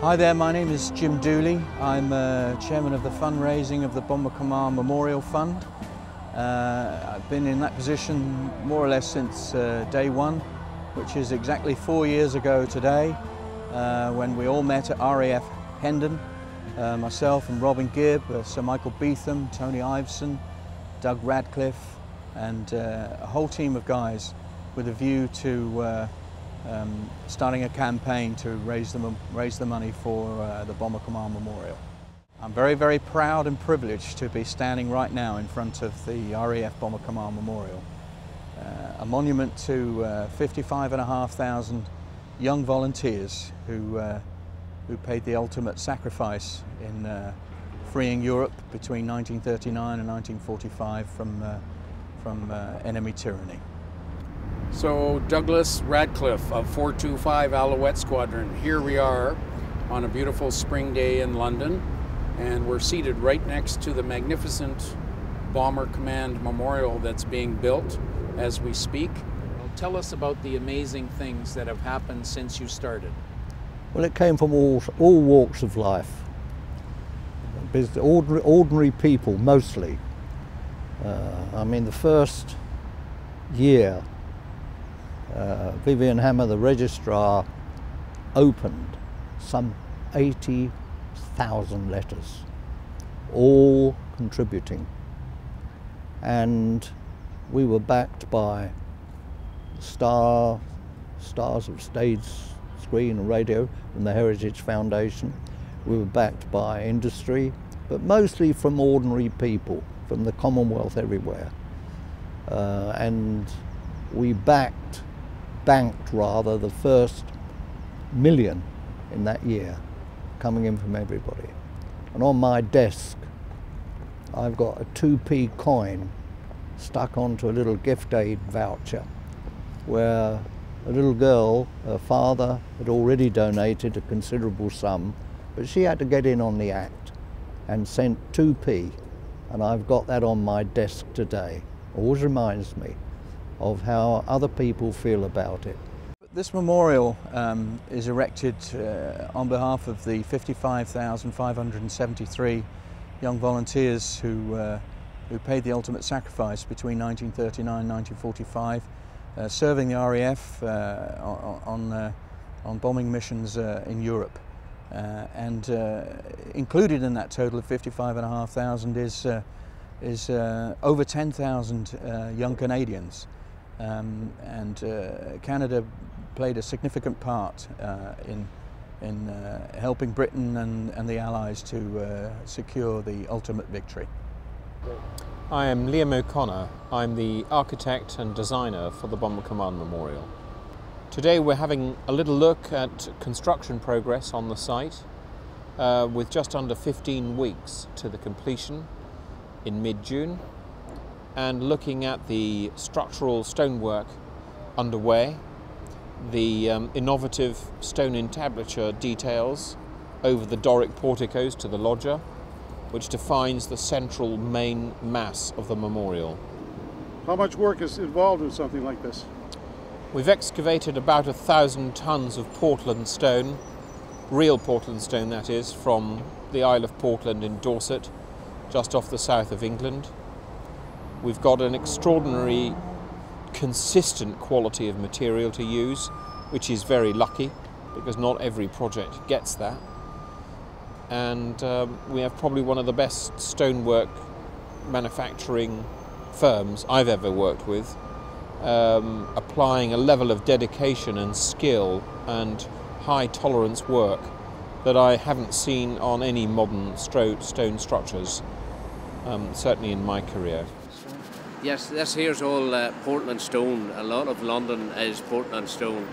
Hi there, my name is Jim Dooley. I'm chairman of the fundraising of the Bomber Command Memorial Fund. I've been in that position more or less since day one, which is exactly 4 years ago today, when we all met at RAF Hendon. Myself and Robin Gibb, Sir Michael Beetham, Tony Iveson, Doug Radcliffe, and a whole team of guys with a view to starting a campaign to raise the money for the Bomber Command Memorial. I'm very, very proud and privileged to be standing right now in front of the RAF Bomber Command Memorial, a monument to 55,500 young volunteers who paid the ultimate sacrifice in freeing Europe between 1939 and 1945 from enemy tyranny. So Douglas Radcliffe of 425 Alouette Squadron, here we are on a beautiful spring day in London, and we're seated right next to the magnificent Bomber Command Memorial that's being built as we speak. Tell us about the amazing things that have happened since you started. Well, it came from all walks of life. Ordinary people, mostly. I mean, the first year, Vivian Hammer, the registrar, opened some 80,000 letters, all contributing. And we were backed by stars of stage, screen and radio from the Heritage Foundation. We were backed by industry, but mostly from ordinary people, from the Commonwealth everywhere. And we banked the first million in that year, coming in from everybody. And on my desk, I've got a 2p coin stuck onto a little gift aid voucher, where a little girl, her father had already donated a considerable sum, but she had to get in on the act and sent 2p, and I've got that on my desk today. Always reminds me of how other people feel about it. This memorial is erected on behalf of the 55,573 young volunteers who paid the ultimate sacrifice between 1939 and 1945, serving the RAF on bombing missions in Europe. And included in that total of 55,500 is over 10,000 young Canadians. And Canada played a significant part in helping Britain and the Allies to secure the ultimate victory. I am Liam O'Connor. I'm the architect and designer for the Bomber Command Memorial. Today we're having a little look at construction progress on the site, with just under 15 weeks to the completion in mid-June, and looking at the structural stonework underway, the innovative stone entablature details over the Doric porticos to the loggia, which defines the central main mass of the memorial. How much work is involved in something like this? We've excavated about 1,000 tons of Portland stone, real Portland stone that is, from the Isle of Portland in Dorset, just off the south of England. We've got an extraordinary, consistent quality of material to use, which is very lucky, because not every project gets that. And we have probably one of the best stonework manufacturing firms I've ever worked with, applying a level of dedication and skill and high tolerance work that I haven't seen on any modern stone structures, certainly in my career. Yes, this here's all Portland stone. A lot of London is Portland stone.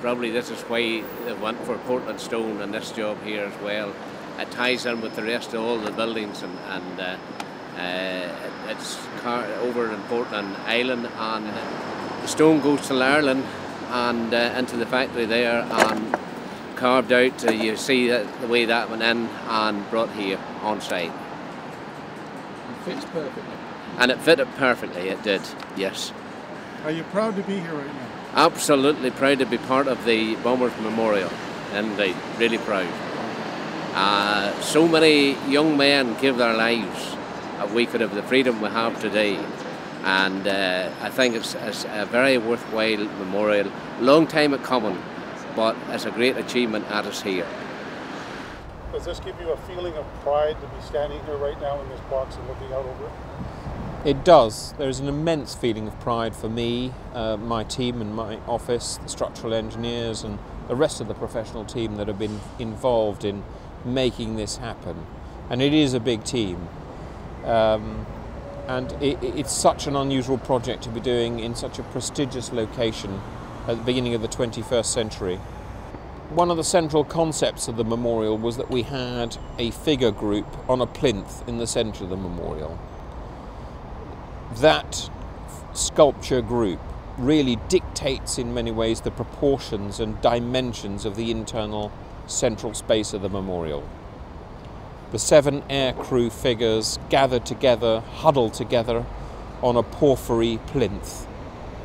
Probably this is why they went for Portland stone in this job here as well. It ties in with the rest of all the buildings, and it's over in Portland Island, and the stone goes to Ireland and into the factory there and carved out. You see the way that went in and brought here on site. It fits perfectly. And it fitted perfectly, it did, yes. Are you proud to be here right now? Absolutely proud to be part of the Bombers Memorial, indeed, really proud. so many young men give their lives that we could have the freedom we have today. And I think it's a very worthwhile memorial. Long time it coming, but it's a great achievement that is here. Does this give you a feeling of pride to be standing here right now in this box and looking out over it? It does. There's an immense feeling of pride for me, my team and my office, the structural engineers and the rest of the professional team that have been involved in making this happen. And it is a big team. And it's such an unusual project to be doing in such a prestigious location at the beginning of the 21st century. One of the central concepts of the memorial was that we had a figure group on a plinth in the centre of the memorial. That sculpture group really dictates in many ways the proportions and dimensions of the internal central space of the memorial. The 7 aircrew figures gathered together, huddled together on a porphyry plinth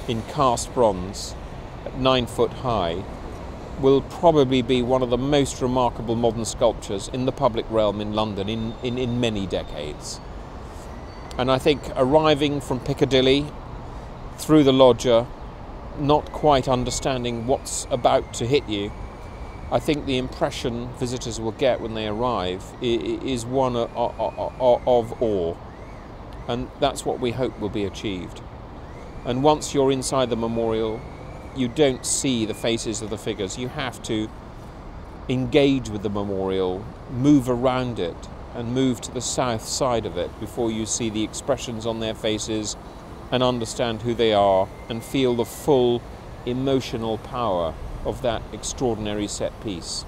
in cast bronze at 9 foot high will probably be one of the most remarkable modern sculptures in the public realm in London in many decades. And I think arriving from Piccadilly through the loggia, not quite understanding what's about to hit you, I think the impression visitors will get when they arrive is one of awe, and that's what we hope will be achieved. And once you're inside the memorial, you don't see the faces of the figures. You have to engage with the memorial, move around it, and move to the south side of it before you see the expressions on their faces and understand who they are and feel the full emotional power of that extraordinary set piece.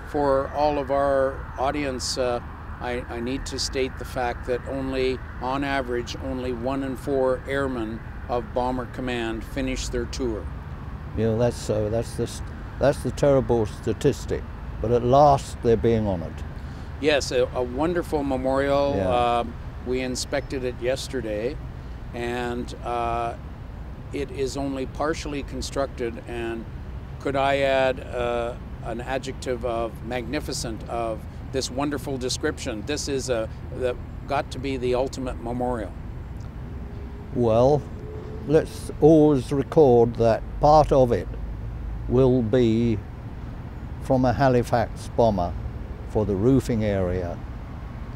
For all of our audience, I need to state the fact that on average, only 1 in 4 airmen of Bomber Command finish their tour. You know, that's so. That's the terrible statistic. But at last, they're being honoured. Yes, a wonderful memorial. Yeah. We inspected it yesterday, and it is only partially constructed. And could I add an adjective of magnificent, of this wonderful description? This is got to be the ultimate memorial. Well, let's always record that part of it will be from a Halifax Bomber for the roofing area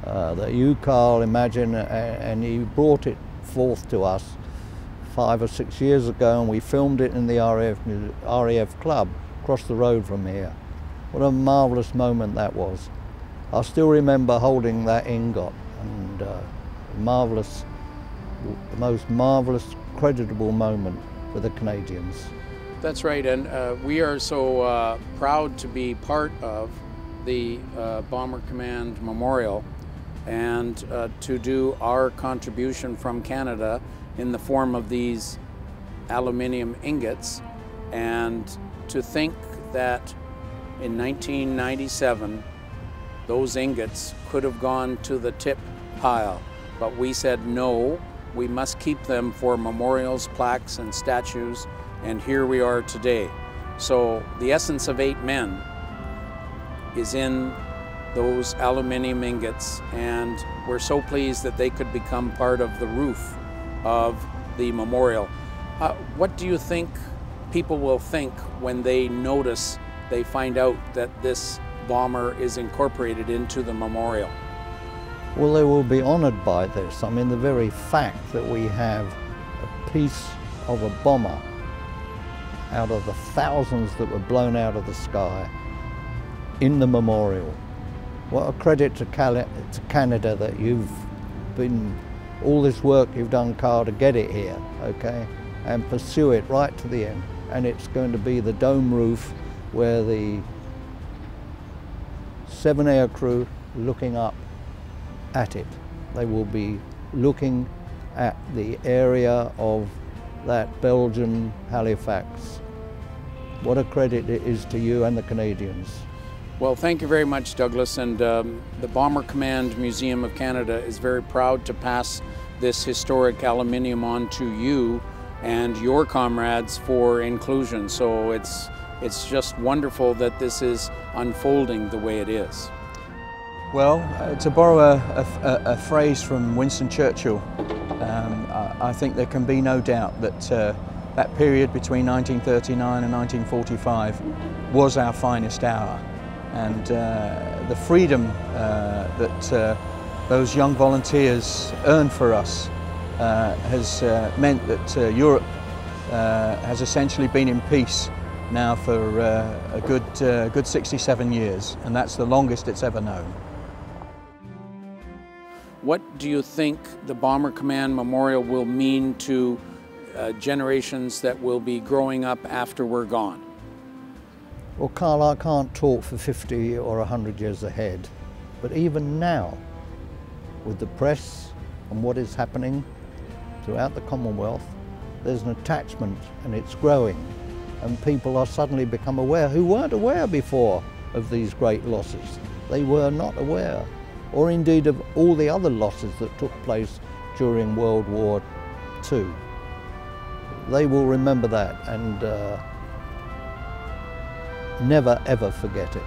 that you, Carl, imagine, and he brought it forth to us 5 or 6 years ago, and we filmed it in the RAF Club across the road from here. What a marvellous moment that was. I still remember holding that ingot, and the most marvellous, creditable moment for the Canadians. That's right, and we are so proud to be part of the Bomber Command Memorial and to do our contribution from Canada in the form of these aluminium ingots, and to think that in 1997 those ingots could have gone to the tip pile, but we said no, we must keep them for memorials, plaques and statues, and here we are today. So the essence of 8 men is in those aluminium ingots, and we're so pleased that they could become part of the roof of the memorial. What do you think people will think when they find out that this bomber is incorporated into the memorial? Well, they will be honoured by this. I mean, the very fact that we have a piece of a bomber out of the thousands that were blown out of the sky in the memorial. What a credit to Canada that you've been, all this work you've done, Carl, to get it here, okay, and pursue it right to the end. And it's going to be the dome roof where the 7 aircrew looking up at it. They will be looking at the area of that Belgian Halifax. What a credit it is to you and the Canadians. Well, thank you very much, Douglas, and the Bomber Command Museum of Canada is very proud to pass this historic aluminium on to you and your comrades for inclusion. So it's just wonderful that this is unfolding the way it is. Well, to borrow a phrase from Winston Churchill, I think there can be no doubt that that period between 1939 and 1945 was our finest hour. And the freedom that those young volunteers earned for us has meant that Europe has essentially been in peace now for a good 67 years, and that's the longest it's ever known. What do you think the Bomber Command Memorial will mean to generations that will be growing up after we're gone? Well, Carl, I can't talk for 50 or 100 years ahead, but even now, with the press and what is happening throughout the Commonwealth, there's an attachment and it's growing, and people are suddenly become aware who weren't aware before of these great losses. They were not aware, or indeed of all the other losses that took place during World War II. They will remember that and never ever forget it.